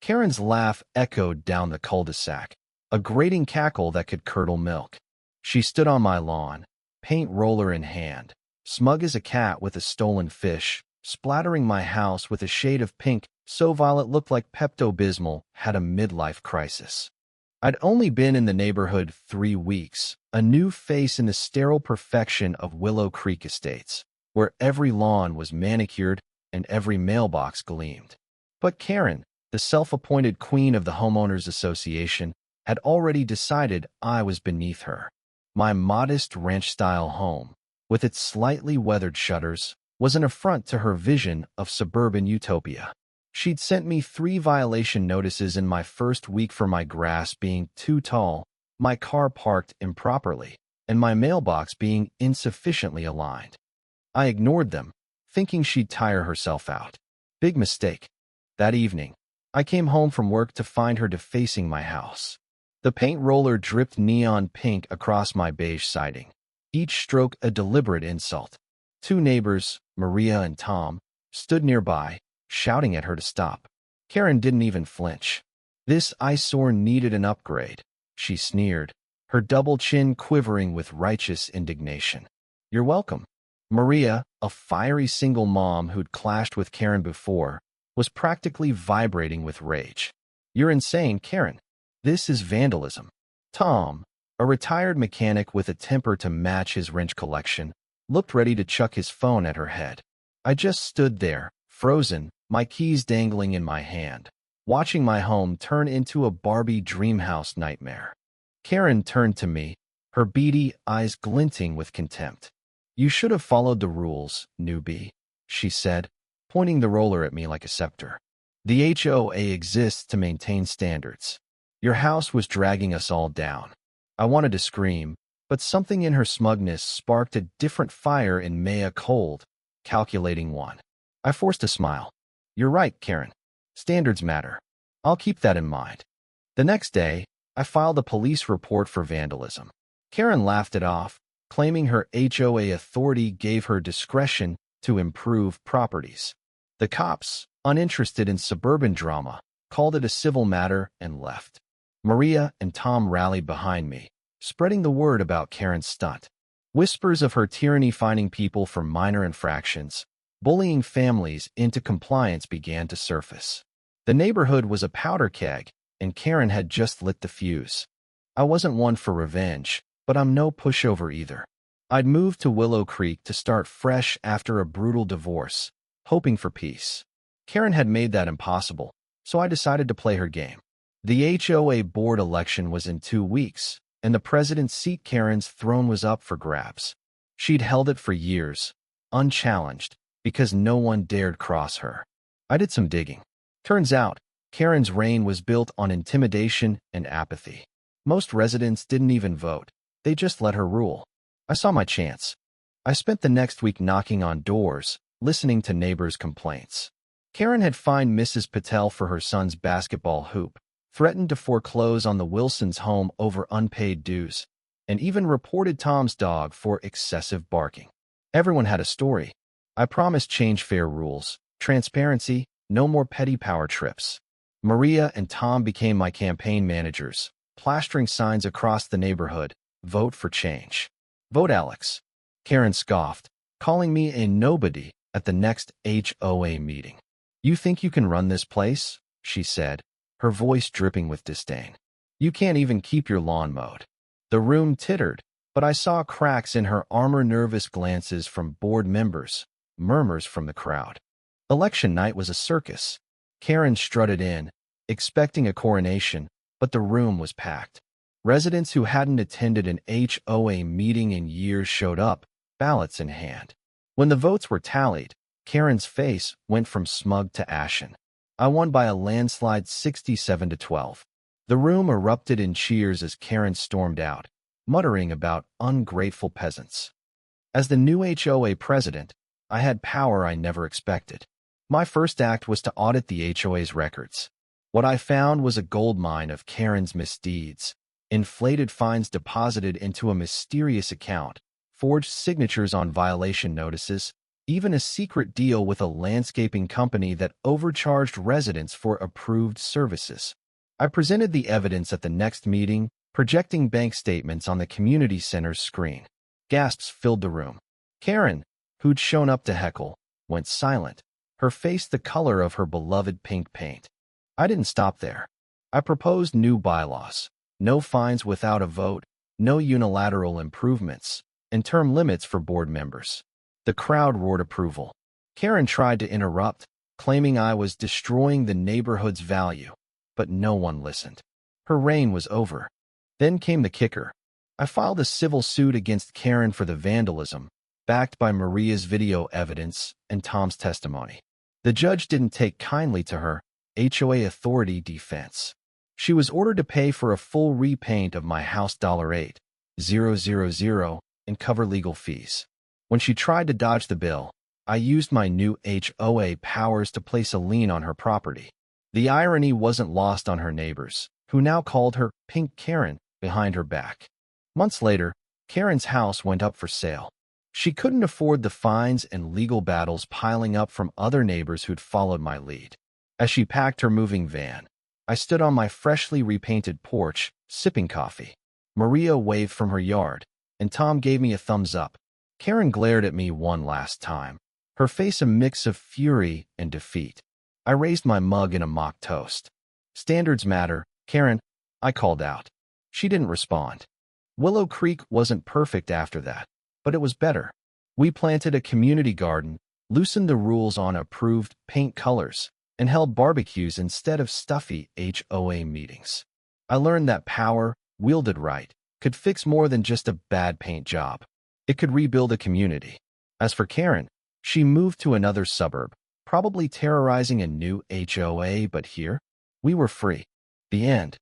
Karen's laugh echoed down the cul-de-sac, a grating cackle that could curdle milk. She stood on my lawn, paint roller in hand, smug as a cat with a stolen fish, splattering my house with a shade of pink so violet looked like Pepto-Bismol had a midlife crisis. I'd only been in the neighborhood 3 weeks, a new face in the sterile perfection of Willow Creek Estates, where every lawn was manicured and every mailbox gleamed. But Karen, the self-appointed queen of the Homeowners Association, had already decided I was beneath her. My modest ranch-style home, with its slightly weathered shutters, was an affront to her vision of suburban utopia. She'd sent me 3 violation notices in my first week for my grass being too tall, my car parked improperly, and my mailbox being insufficiently aligned. I ignored them, thinking she'd tire herself out. Big mistake. That evening, I came home from work to find her defacing my house. The paint roller dripped neon pink across my beige siding, each stroke a deliberate insult. 2 neighbors, Maria and Tom, stood nearby, shouting at her to stop. Karen didn't even flinch. This eyesore needed an upgrade, she sneered, her double chin quivering with righteous indignation. You're welcome. Maria, a fiery single mom who'd clashed with Karen before, was practically vibrating with rage. You're insane, Karen. This is vandalism. Tom, a retired mechanic with a temper to match his wrench collection, looked ready to chuck his phone at her head. I just stood there, frozen, my keys dangling in my hand, watching my home turn into a Barbie dreamhouse nightmare. Karen turned to me, her beady eyes glinting with contempt. You should have followed the rules, newbie, she said, pointing the roller at me like a scepter. The HOA exists to maintain standards. Your house was dragging us all down. I wanted to scream, but something in her smugness sparked a different fire in Maya cold, calculating one. I forced a smile. You're right, Karen. Standards matter. I'll keep that in mind. The next day, I filed a police report for vandalism. Karen laughed it off, claiming her HOA authority gave her discretion to improve properties. The cops, uninterested in suburban drama, called it a civil matter and left. Maria and Tom rallied behind me, spreading the word about Karen's stunt. Whispers of her tyranny fining people for minor infractions, bullying families into compliance began to surface. The neighborhood was a powder keg, and Karen had just lit the fuse. I wasn't one for revenge, but I'm no pushover either. I'd moved to Willow Creek to start fresh after a brutal divorce, hoping for peace. Karen had made that impossible, so I decided to play her game. The HOA board election was in 2 weeks, and the president's seat Karen's throne was up for grabs. She'd held it for years, unchallenged, because no one dared cross her. I did some digging. Turns out, Karen's reign was built on intimidation and apathy. Most residents didn't even vote. They just let her rule. I saw my chance. I spent the next week knocking on doors, listening to neighbors' complaints. Karen had fined Mrs. Patel for her son's basketball hoop, threatened to foreclose on the Wilsons' home over unpaid dues, and even reported Tom's dog for excessive barking. Everyone had a story. I promised change fair rules, transparency, no more petty power trips. Maria and Tom became my campaign managers, plastering signs across the neighborhood, vote for change. Vote Alex. Karen scoffed, calling me a nobody at the next HOA meeting. You think you can run this place? She said, her voice dripping with disdain. You can't even keep your lawn mowed. The room tittered, but I saw cracks in her armor, nervous glances from board members, murmurs from the crowd. Election night was a circus. Karen strutted in, expecting a coronation, but the room was packed. Residents who hadn't attended an HOA meeting in years showed up, ballots in hand. When the votes were tallied, Karen's face went from smug to ashen. I won by a landslide 67-12. The room erupted in cheers as Karen stormed out, muttering about ungrateful peasants. As the new HOA president, I had power I never expected. My first act was to audit the HOA's records. What I found was a goldmine of Karen's misdeeds, inflated fines deposited into a mysterious account, forged signatures on violation notices, even a secret deal with a landscaping company that overcharged residents for approved services. I presented the evidence at the next meeting, projecting bank statements on the community center's screen. Gasps filled the room. Karen, who'd shown up to heckle, went silent, her face the color of her beloved pink paint. I didn't stop there. I proposed new bylaws, no fines without a vote, no unilateral improvements, and term limits for board members. The crowd roared approval. Karen tried to interrupt, claiming I was destroying the neighborhood's value, but no one listened. Her reign was over. Then came the kicker. I filed a civil suit against Karen for the vandalism, backed by Maria's video evidence and Tom's testimony. The judge didn't take kindly to her HOA authority defense. She was ordered to pay for a full repaint of my house $8,000 and cover legal fees. When she tried to dodge the bill, I used my new HOA powers to place a lien on her property. The irony wasn't lost on her neighbors, who now called her Pink Karen behind her back. Months later, Karen's house went up for sale. She couldn't afford the fines and legal battles piling up from other neighbors who'd followed my lead. As she packed her moving van, I stood on my freshly repainted porch, sipping coffee. Maria waved from her yard, and Tom gave me a thumbs up. Karen glared at me one last time, her face a mix of fury and defeat. I raised my mug in a mock toast. Standards matter, Karen, I called out. She didn't respond. Willow Creek wasn't perfect after that, but it was better. We planted a community garden, loosened the rules on approved paint colors, and held barbecues instead of stuffy HOA meetings. I learned that power, wielded right, could fix more than just a bad paint job. It could rebuild a community. As for Karen, she moved to another suburb, probably terrorizing a new HOA, but here, we were free. The end.